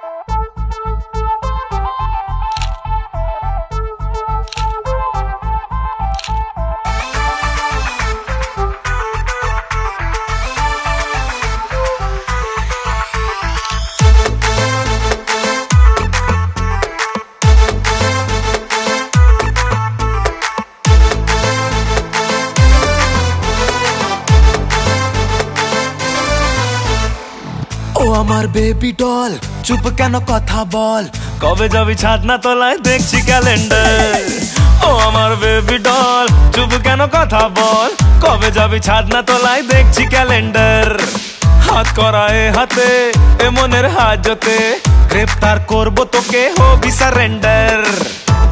ও আমার baby doll, চুপ কেন কথা বল, কবে যাবি ছাদনা তলায় দেখছি ক্যালেন্ডার। ও আমার বেবি ডল, চুপ কেন কথা বল, কবে যাবি ছাদনা তলায় দেখছি ক্যালেন্ডার। হাত করা এ হাতে, এ মনের হাজতে, গ্রেপ্তার করবো তোকে, হবি সারেন্ডার।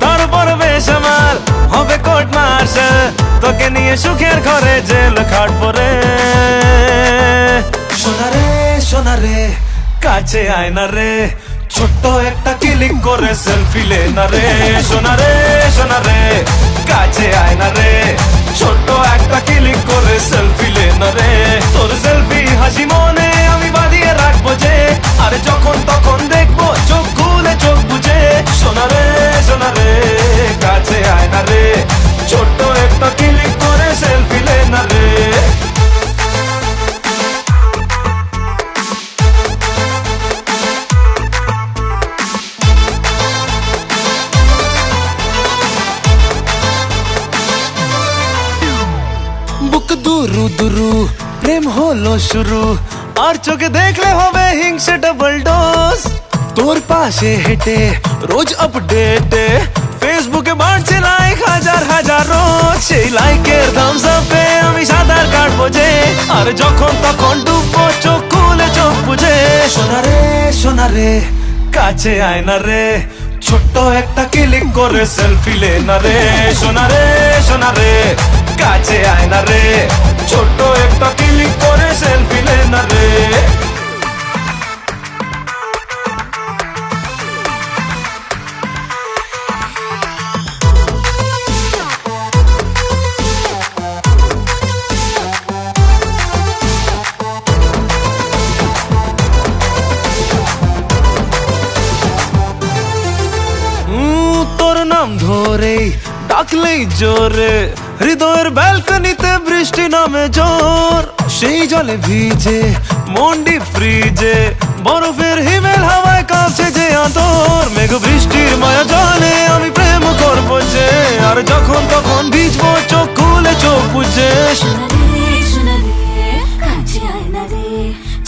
তারপর বেসামাল হবে কোর্ট মার্শাল, তোকে নিয়ে সুখের ঘরে জেল খাটবো রে। সোনারে সোনারে কাছে আয় না রে, ছোট্ট একটা ক্লিক করে সেলফি লে না রে। সোনারে সোনারে কাছে আয় না রে, ছোট্ট একটা ক্লিক করে সেলফি লে না রে। তোর সেলফি হাসি মনে আমি বাঁধিয়ে রাখবো যে, আরে যখন তখন দেখবো চোখ খুলে চোখ বুঝে। সোনারে সোনারে কাছে আয় না রে, ছোট্ট একটা ক্লিক করে সেলফি লে না রে। বুক দুরু দুরু প্রেম হলো শুরু, আর চোখে দেখলে হবে হিংসে ডাবল ডোজ। তোর পাশে হেঁটে রোজ আপডেটে, ফেসবুকে বাড়ছে লাইক হাজার হাজার রোজ। সেই লাইকের থামস আপে আমি সাঁতার কাটবো যে, আর যখন তখন ডুববো চোখ খুলে চোখ বুঝে। সোনারে সোনারে কাছে আয় না রে, ছোট্ট একটা ক্লিক করে সেলফি লে না রে। সোনারে সোনারে কাছে আয় না রে, ছোট্ট একটা ক্লিক করে সেলফি লে না রে। তোর নাম ধরেই ডাকলেই জোরে, হৃদয়ের ব্যালকনিতে বৃষ্টি নামে জোর। সেই জলে ভিজে মন্ডি ফ্রিজে, বরফের হিমেল হাওয়ায় কাঁপছে যে আতর। মেঘ বৃষ্টির মায়া জলে আমি প্রেম করবো যে, আর যখন তখন ভিজবো চোখ খুলে চোখ বুঝে।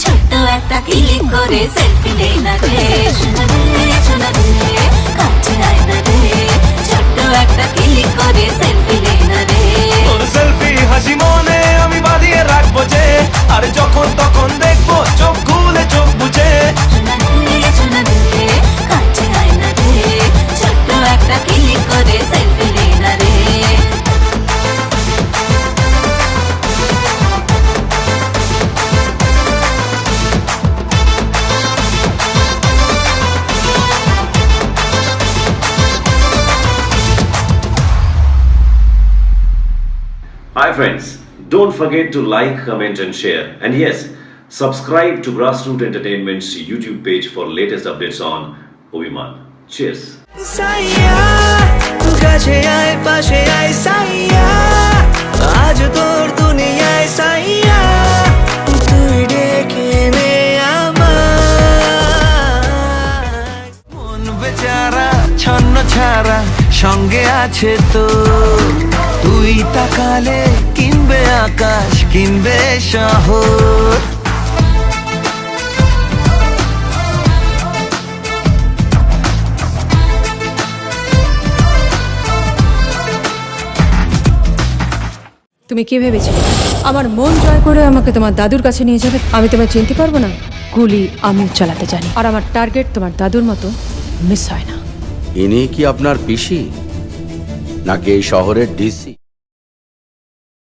ছোট্ট একটা ক্লিক করে সেলফি লে না রে। কাছে আয় না রে, ছোট্ট একটা ক্লিক করে সেলফি লে না রে। তোর সেলফি হাসি মনে আমি বাঁধিয়ে রাখবো যে, আর যখন তখন দেখবো চোখ খুলে চোখ বুঝে। কাছে আয় না রে, ছোট্ট একটা ক্লিক করে সেলফি লে না রে। Hi friends, don't forget to like, comment and share. And yes, subscribe to Grassroot Entertainment's YouTube page for latest updates on Obiman. Cheers. সাইয়া কাছে আয় পাশে আয় সাইয়া, আজ তোর দুনিয়ায় সাইয়া, তুই ডেকে নে আমায়। মন বেচারা ছন্ন ছাড়া সঙ্গে আছে তো, তুই তাকালে কিনবে আকাশ কিনবে শহর। তুমি কি ভেবেছিলে আমার মন জয় করে আমাকে তোমার দাদুর কাছে নিয়ে যাবে? আমি তোমায় চিনতে পারবো না? গুলি আমিও চালাতে জানি, আর আমার টার্গেট তোমার দাদুর মতো মিস হয় না। ইনি কি আপনার পিসি নাকি এই শহরের ডিসি?